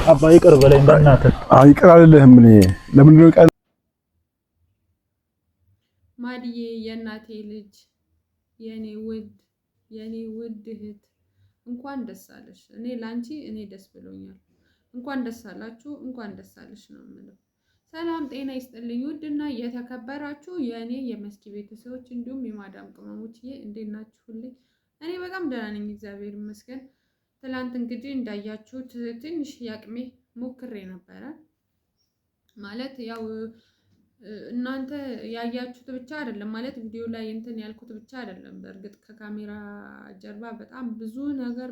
አባ ይቅር በለኝ በእናትህ። ይቅር አልልህም። እኔ ለምን ነው ቃል ማዲዬ የእናቴ ልጅ የኔ ውድ እህት እንኳን ደስ አለሽ። እኔ ላንቺ ደስ ብሎኛል። እንኳን ደስ አላችሁ፣ እንኳን ደስ አለሽ ነው የምለው። ሰላም ጤና ይስጥልኝ። ውድና የተከበራችሁ የኔ የመስኪ ቤተሰቦች እንዲሁም የማዳም ቅመሞችዬ እንዴት ናችሁልኝ? እኔ በጣም ደህና ነኝ፣ እግዚአብሔር ይመስገን። ትላንት እንግዲህ እንዳያችሁት ትንሽ ያቅሜ ሞክሬ ነበረ። ማለት ያው እናንተ ያያችሁት ብቻ አይደለም ማለት ቪዲዮ ላይ እንትን ያልኩት ብቻ አይደለም። በእርግጥ ከካሜራ ጀርባ በጣም ብዙ ነገር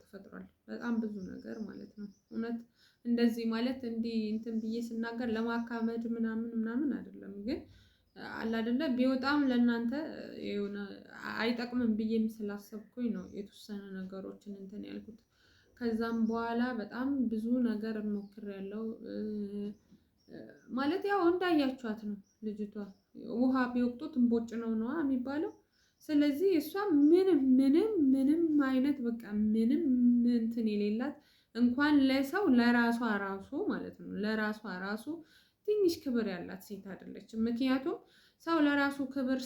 ተፈጥሯል። በጣም ብዙ ነገር ማለት ነው። እውነት እንደዚህ ማለት እንዲህ እንትን ብዬ ስናገር ለማካመድ ምናምን አይደለም፣ ግን አለ አይደለ ቢወጣም ለእናንተ የሆነ አይጠቅምም ብዬም ስላሰብኩኝ ነው የተወሰነ ነገሮችን እንትን ያልኩት። ከዛም በኋላ በጣም ብዙ ነገር ሞክሬያለሁ። ማለት ያው እንዳያችኋት ነው ልጅቷ ውሃ ቢወቅጡት እንቦጭ ነው የሚባለው። ስለዚህ እሷ ምንም አይነት በቃ ምንም እንትን የሌላት እንኳን ለሰው ለራሷ ራሱ ማለት ነው ለራሷ ራሱ ትንሽ ክብር ያላት ሴት አይደለችም። ምክንያቱም ሰው ለራሱ ክብር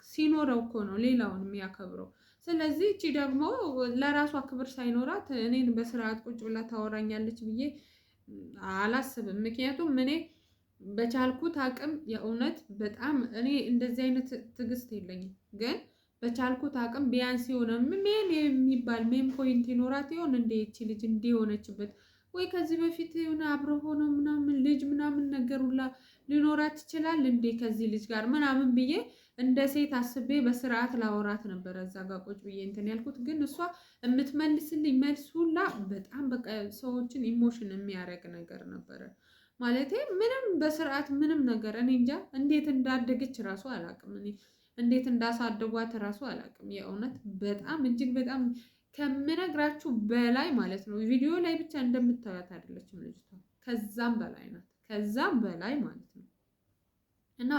ሲኖረው እኮ ነው ሌላውን የሚያከብረው። ስለዚህ እቺ ደግሞ ለራሷ ክብር ሳይኖራት እኔን በስርዓት ቁጭ ብላ ታወራኛለች ብዬ አላስብም። ምክንያቱም እኔ በቻልኩት አቅም የእውነት በጣም እኔ እንደዚህ አይነት ትዕግስት የለኝም፣ ግን በቻልኩት አቅም ቢያንስ የሆነ ምን የሚባል ሜን ፖይንት ይኖራት ይሆን እንደ እቺ ልጅ እንዲሆነችበት ወይ ከዚህ በፊት የሆነ አብረው ሆነው ምናምን ልጅ ምናምን ነገር ሁላ ሊኖራት ይችላል እንዴ ከዚህ ልጅ ጋር ምናምን ብዬ እንደ ሴት አስቤ በስርዓት ላወራት ነበር እዛ ጋር ቁጭ ብዬ እንትን ያልኩት። ግን እሷ የምትመልስልኝ መልስ ሁላ በጣም በቃ ሰዎችን ኢሞሽን የሚያደርግ ነገር ነበረ። ማለቴ ምንም በስርዓት ምንም ነገር እኔ እንጃ እንዴት እንዳደገች ራሱ አላውቅም። እኔ እንዴት እንዳሳደጓት ራሱ አላውቅም። የእውነት በጣም እጅግ በጣም ከምነግራችሁ በላይ ማለት ነው። ቪዲዮ ላይ ብቻ እንደምታዩት አይደለችም ልጅቷ፣ ከዛም በላይ ናት፣ ከዛም በላይ ማለት ነው። እና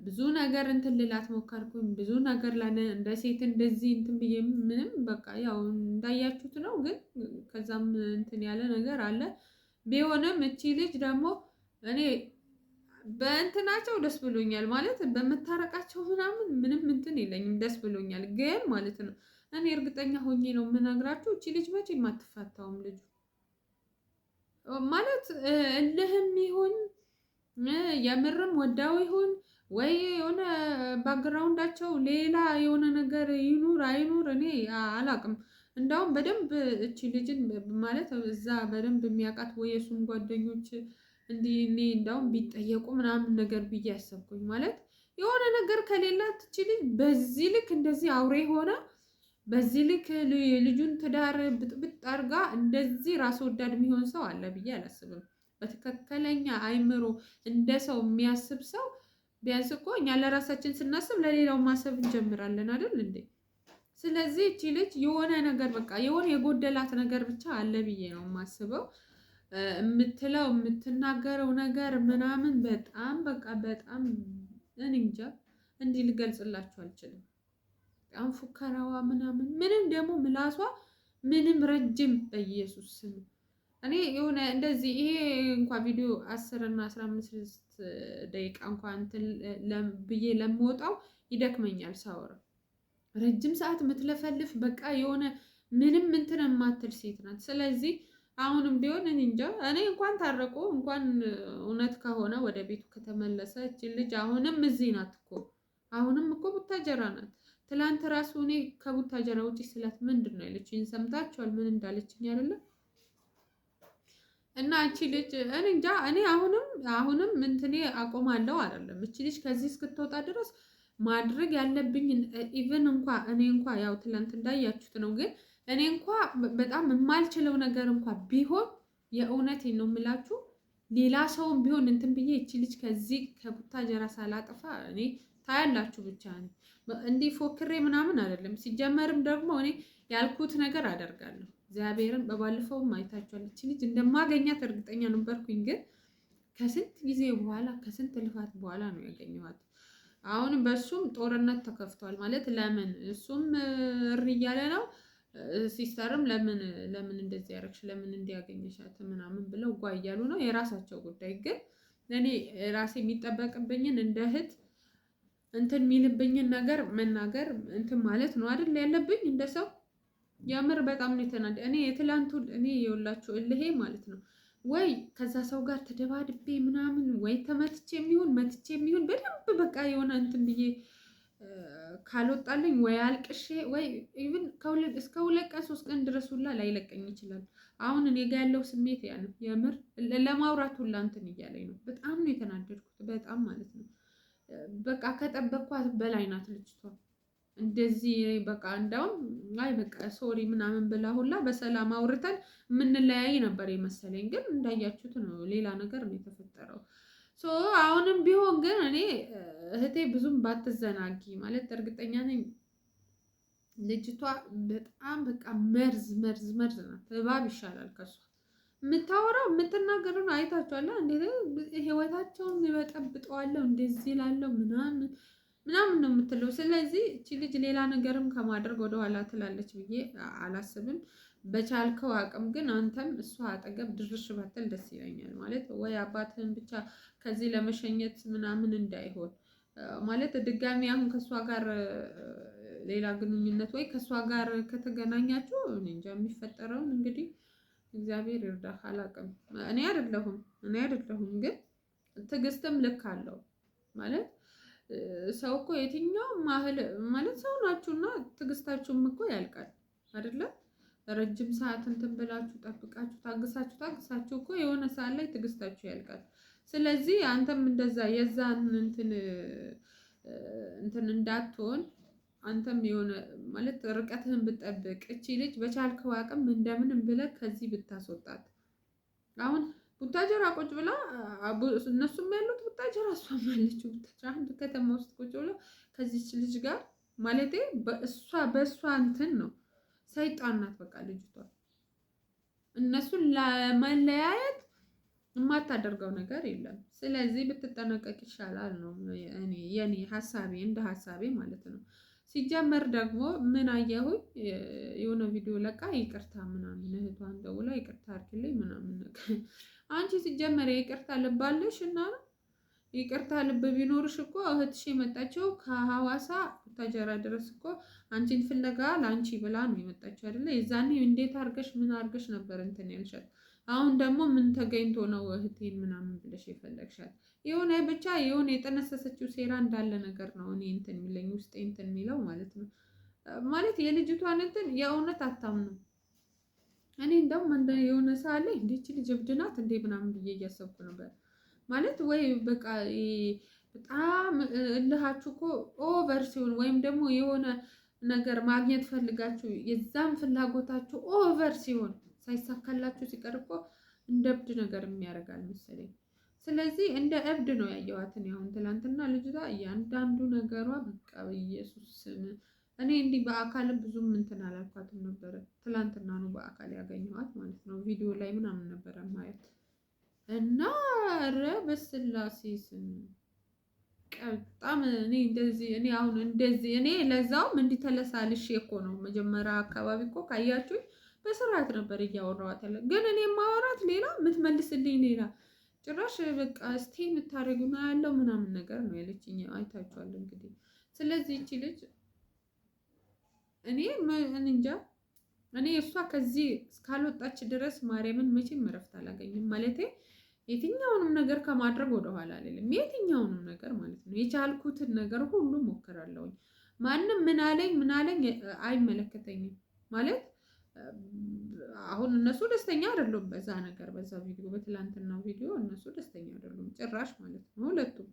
ብዙ ነገር እንትን ልላት ሞከርኩኝ። ብዙ ነገር እንደ ሴት እንደዚህ እንትን ብዬ ምንም በቃ ያው እንዳያችሁት ነው። ግን ከዛም እንትን ያለ ነገር አለ። ቢሆንም እቺ ልጅ ደግሞ እኔ በእንትናቸው ደስ ብሎኛል ማለት በመታረቃቸው ምንም እንትን የለኝም፣ ደስ ብሎኛል። ግን ማለት ነው እኔ እርግጠኛ ሆኜ ነው የምነግራችሁ እቺ ልጅ መቼም አትፋታውም። ልጁ ማለት እልህም ይሁን የምርም ወዳው ይሁን ወይ የሆነ ባክግራውንዳቸው ሌላ የሆነ ነገር ይኑር አይኑር እኔ አላቅም። እንዳውም በደንብ እቺ ልጅን ማለት እዛ በደንብ የሚያውቃት ወይ የሱም ጓደኞች እንዲህ እኔ እንዳውም ቢጠየቁ ምናምን ነገር ብዬ ያሰብኩኝ። ማለት የሆነ ነገር ከሌላት እቺ ልጅ በዚህ ልክ እንደዚህ አውሬ ሆነ በዚህ ልክ ልጁን ትዳር ብጥብጥ አድርጋ እንደዚህ ራስ ወዳድ የሚሆን ሰው አለ ብዬ አላስብም። በትክክለኛ አይምሮ እንደ ሰው የሚያስብ ሰው ቢያንስ እኮ እኛ ለራሳችን ስናስብ ለሌላው ማሰብ እንጀምራለን አይደል እንዴ? ስለዚህ እቺ ልጅ የሆነ ነገር በቃ የሆነ የጎደላት ነገር ብቻ አለ ብዬ ነው የማስበው። የምትለው የምትናገረው ነገር ምናምን በጣም በቃ በጣም እኔ እንጃ እንዲህ ልገልጽላችሁ አልችልም። በጣም ፉከራዋ ምንም ደግሞ ምላሷ ምንም ረጅም በኢየሱስ ስም እኔ የሆነ እንደዚህ ይሄ እንኳን ቪዲዮ 10 እና 15 ደቂቃ እንኳን እንትን ብዬ ለምወጣው ይደክመኛል ሳወራ። ረጅም ሰዓት የምትለፈልፍ በቃ የሆነ ምንም እንትን የማትል ሴት ናት። ስለዚህ አሁንም ቢሆን እኔ እንጃ እኔ እንኳን ታረቁ እንኳን እውነት ከሆነ ወደ ቤቱ ከተመለሰ እቺ ልጅ አሁንም እዚህ ናት እኮ አሁንም እኮ ቡታጀራ ናት። ትላንት ራሱ እኔ ከቡታጀራ ውጪ ስላት ምንድን ነው ያለችኝ ሰምታችኋል? ምን እንዳለችኝ አይደለ? እና እቺ ልጅ እኔ እንጃ እኔ አሁንም እንትኔ አቆማለሁ አይደለም። እቺ ልጅ ከዚህ እስክትወጣ ድረስ ማድረግ ያለብኝ ኢቭን እኔ ያው ትላንት እንዳያችሁት ነው። ግን እኔ በጣም የማልችለው ነገር ቢሆን የእውነቴን ነው የምላችሁ ሌላ ሰውም ቢሆን እንትን ብዬ እቺ ልጅ ከዚህ ከቡታጀራ ሳላጠፋ እኔ ታያላችሁ ብቻ ነው እንዲህ ፎክሬ ምናምን አይደለም። ሲጀመርም ደግሞ እኔ ያልኩት ነገር አደርጋለሁ። እግዚአብሔርን በባለፈውም አይታችኋል። እቺ ልጅ እንደማገኛት እርግጠኛ ነበርኩኝ። ግን ከስንት ጊዜ በኋላ ከስንት ልፋት በኋላ ነው ያገኘኋት። አሁን በሱም ጦርነት ተከፍቷል ማለት ለምን እሱም እሪ እያለ ነው ሲስተርም ለምን እንደዚህ ያደረግሽ ለምን እንዲያገኘሻት ምናምን ብለው ጓ እያሉ ነው። የራሳቸው ጉዳይ። ግን እኔ ራሴ የሚጠበቅብኝን እንደ እህት እንትን የሚልብኝን ነገር መናገር እንትን ማለት ነው አይደል ያለብኝ እንደ ሰው። የምር በጣም ነው የተናደ እኔ የትላንቱ እኔ የውላችሁ እልሄ ማለት ነው ወይ ከዛ ሰው ጋር ተደባድቤ ምናምን ወይ ተመትቼ የሚሆን በደንብ በቃ የሆነ እንትን ብዬ ካልወጣልኝ ወይ አልቅሼ ወይ ኢቭን እስከ 2 ቀን 3 ቀን ድረስ ሁላ ላይለቀኝ ይችላል። አሁን እኔ ጋር ያለው ስሜት ያ ነው። የምር ለማውራት ሁላ እንትን እያለኝ ነው። በጣም ነው የተናደድኩት። በጣም ማለት ነው በቃ ከጠበቅኳት በላይ ናት ልጅቷ። እንደዚህ በቃ እንዳውም አይ በቃ ሶሪ ምናምን ብላ ሁላ በሰላም አውርተን የምንለያይ ነበር የመሰለኝ። ግን እንዳያችሁት ነው ሌላ ነገር ነው የተፈጠረው። አሁንም ቢሆን ግን እኔ እህቴ ብዙም ባትዘናጊ ማለት እርግጠኛ ነኝ ልጅቷ በጣም በቃ መርዝ ናት። እባብ ይሻላል ከሷ። የምታወራው የምትናገረው አይታችኋል። እንዴት ህይወታቸውን ይበጠብጠዋለሁ እንደዚህ ላለው ምናምን ነው የምትለው። ስለዚህ እቺ ልጅ ሌላ ነገርም ከማድረግ ወደኋላ ትላለች ብዬ አላስብም። በቻልከው አቅም ግን አንተም እሷ አጠገብ ድርሽ ባትል ደስ ይለኛል። ማለት ወይ አባትህን ብቻ ከዚህ ለመሸኘት ምናምን እንዳይሆን ማለት ድጋሚ አሁን ከእሷ ጋር ሌላ ግንኙነት ወይ ከእሷ ጋር ከተገናኛችሁ እኔ እንጃ የሚፈጠረውን እንግዲህ እግዚአብሔር ይርዳህ። አላውቅም። እኔ አይደለሁም ግን ትዕግስትም ልክ አለው ማለት ሰው እኮ የትኛውም ማለት ሰው ናችሁና ትዕግስታችሁም እኮ ያልቃል አይደለ? ረጅም ሰዓት እንትን ብላችሁ ጠብቃችሁ ታግሳችሁ እኮ የሆነ ሰዓት ላይ ትዕግስታችሁ ያልቃል። ስለዚህ አንተም እንደዛ የዛን እንትን እንዳትሆን አንተም የሆነ ማለት ርቀትህን ብትጠብቅ እቺ ልጅ በቻልከው አቅም እንደምንም ብለህ ከዚህ ብታስወጣት። አሁን ቡታጀራ ቁጭ ብላ እነሱም ያሉት ቡታጀራ እሷም ያለችው ቡታጀራ አንድ ከተማ ውስጥ ቁጭ ብላ ከዚች ልጅ ጋር ማለቴ በእሷ እንትን ነው። ሰይጣን ናት በቃ ልጅቷ። እነሱን ለመለያየት የማታደርገው ነገር የለም። ስለዚህ ብትጠነቀቅ ይሻላል ነው የኔ ሀሳቤ፣ እንደ ሀሳቤ ማለት ነው። ሲጀመር ደግሞ ምን አየሁኝ የሆነ ቪዲዮ ለቃ ይቅርታ ምናምን እህቷን ደውላ ይቅርታ አድርግልኝ ምናምን ነገር። አንቺ ሲጀመር ይቅርታ ልብ አለሽ እና ይቅርታ ልብ ቢኖርሽ እኮ እህትሽ የመጣችው ከሐዋሳ ቡታጀራ ድረስ እኮ አንቺን ፍለጋ ለአንቺ ብላ ነው የመጣችው አይደለ? የዛኔ እንዴት አድርገሽ ምን አድርገሽ ነበር እንትን ያልሻት? አሁን ደግሞ ምን ተገኝቶ ነው እህቴን ምናምን ብለሽ የፈለግሻት? የሆነ ብቻ የሆነ የጠነሰሰችው ሴራ እንዳለ ነገር ነው እኔ እንትን የሚለኝ ውስጤ እንትን የሚለው ማለት ነው። ማለት የልጅቷን እንትን የእውነት አታምነው። እኔ እንደውም የሆነ ሰዓት ላይ እንዴት ልጅ እብድ ናት እንዴ ምናምን ብዬ እያሰብኩ ነበር። ማለት ወይ በቃ በጣም እልሃችሁ እኮ ኦቨር ሲሆን ወይም ደግሞ የሆነ ነገር ማግኘት ፈልጋችሁ የዛም ፍላጎታችሁ ኦቨር ሲሆን ሳይሳካላችሁ ሲቀር እኮ እንደ እብድ ነገር የሚያደርጋል መሰለኝ። ስለዚህ እንደ እብድ ነው ያየኋትን ያሁን ትላንትና ልጅቷ እያንዳንዱ ነገሯ በቃ በኢየሱስ ስም እኔ እንዲህ በአካልም ብዙም እንትን አላልኳትም ነበረ። ትላንትና ነው በአካል ያገኘኋት ማለት ነው። ቪዲዮ ላይ ምናምን ነበረ ማየት እና ኧረ በስላሴ ስም በጣም እኔ አሁን እንደዚህ እኔ ለዛውም እንዲተለሳልሽ እኮ ነው መጀመሪያ አካባቢ እኮ ካያችሁኝ በስርዓት ነበር እያወራኋት ያለ። ግን እኔ ማወራት ሌላ የምትመልስልኝ ሌላ። ጭራሽ በቃ እስቲ የምታደርጉና ያለው ምናምን ነገር ነው ያለችኝ። አይታችኋል እንግዲህ። ስለዚህ እቺ ልጅ እኔ እንጃ እኔ እሷ ከዚህ እስካልወጣች ድረስ ማርያምን መቼም እረፍት አላገኝም። ማለቴ የትኛውንም ነገር ከማድረግ ወደኋላ አልልም። የትኛውንም ነገር ማለት ነው። የቻልኩትን ነገር ሁሉ ሞክራለሁኝ። ማንም ምን አለኝ አይመለከተኝም ማለት አሁን እነሱ ደስተኛ አይደሉም በዛ ነገር፣ በዛ ቪዲዮ፣ በትላንትናው ቪዲዮ እነሱ ደስተኛ አይደሉም ጭራሽ ማለት ነው። ሁለቱም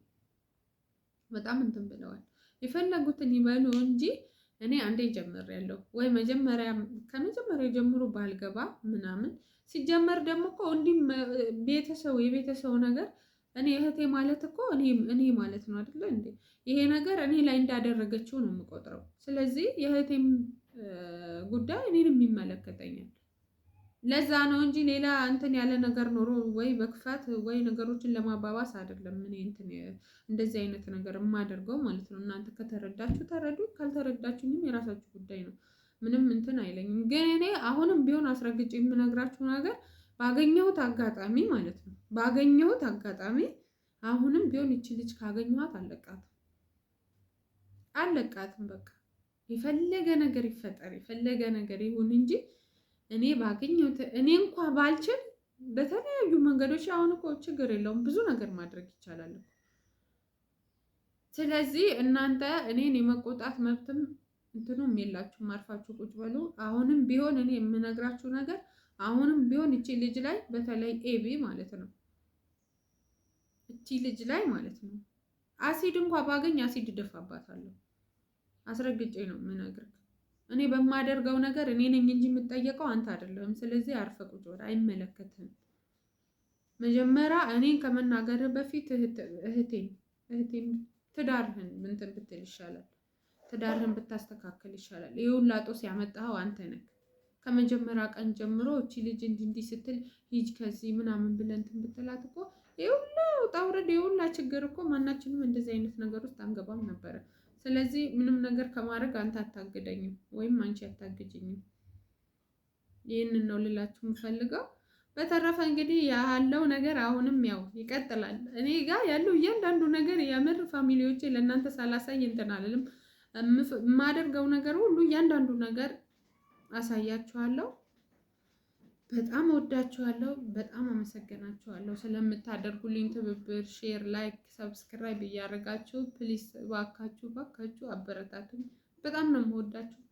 በጣም እንትን ብለዋል። የፈለጉትን ይበሉ እንጂ እኔ አንዴ ጀምሬያለሁ ወይ ከመጀመሪያ ጀምሮ ባልገባ ምናምን። ሲጀመር ደግሞ እኮ እንዲህ የቤተሰቡ ነገር እኔ እህቴ ማለት እኮ እኔ ማለት ነው አይደለ እንዴ? ይሄ ነገር እኔ ላይ እንዳደረገችው ነው የምቆጥረው። ስለዚህ የእህቴም ጉዳይ እኔንም ይመለከተኛል። ለዛ ነው እንጂ ሌላ እንትን ያለ ነገር ኖሮ ወይ በክፋት ወይ ነገሮችን ለማባባስ አይደለም። እኔ እንትን እንደዚህ አይነት ነገር የማደርገው ማለት ነው። እናንተ ከተረዳችሁ ተረዱ፣ ካልተረዳችሁኝም የራሳችሁ ጉዳይ ነው። ምንም እንትን አይለኝም። ግን እኔ አሁንም ቢሆን አስረግጬ የምነግራችሁ ነገር ባገኘሁት አጋጣሚ ማለት ነው ባገኘሁት አጋጣሚ አሁንም ቢሆን ይቺ ልጅ ካገኘኋት አለቃትም በቃ የፈለገ ነገር ይፈጠር የፈለገ ነገር ይሁን እንጂ እኔ ባገኘሁት እኔ እንኳ ባልችል በተለያዩ መንገዶች አሁን እኮ ችግር የለውም ብዙ ነገር ማድረግ ይቻላል። ስለዚህ እናንተ እኔን የመቆጣት መብትም እንትኑም የላችሁም። አርፋችሁ ቁጭ በሉ። አሁንም ቢሆን እኔ የምነግራችሁ ነገር አሁንም ቢሆን እቺ ልጅ ላይ በተለይ ኤቢ ማለት ነው እቺ ልጅ ላይ ማለት ነው አሲድ እንኳ ባገኝ አሲድ እደፋባታለሁ። አስረግጬ ነው የምነግርህ። እኔ በማደርገው ነገር እኔ ነኝ እንጂ የምጠየቀው አንተ አይደለም። ስለዚህ አርፈህ ቁጭ በል፣ አይመለከትህም። መጀመሪያ እኔን ከመናገር በፊት እህቴን ትዳርህን እንትን ብትል ይሻላል። ትዳርህን ብታስተካከል ይሻላል። ይሄ ሁላ ጦስ ያመጣኸው አንተ ነህ። ከመጀመሪያ ቀን ጀምሮ እቺ ልጅ እንዲህ ስትል ሂጅ ከዚህ ምናምን ብለህ እንትን ብትላት እኮ ይሄ ሁላ ውጣ ውረድ ይሄ ሁላ ችግር እኮ ማናችንም እንደዚህ አይነት ነገር ውስጥ አንገባም ነበረ። ስለዚህ ምንም ነገር ከማድረግ አንተ አታግደኝም ወይም አንቺ አታግጂኝም። ይህንን ነው ልላችሁ የምፈልገው። በተረፈ እንግዲህ ያለው ነገር አሁንም ያው ይቀጥላል። እኔ ጋር ያለው እያንዳንዱ ነገር የምር ፋሚሊዎቼ ለእናንተ ሳላሳይ እንትን አልልም። የማደርገው ነገር ሁሉ እያንዳንዱ ነገር አሳያችኋለሁ። በጣም ወዳችኋለሁ። በጣም አመሰግናችኋለሁ ስለምታደርጉልኝ ትብብር፣ ሼር፣ ላይክ፣ ሰብስክራይብ እያደረጋችሁ ፕሊስ ባካችሁ አበረታቱኝ። በጣም ነው የምወዳችሁ።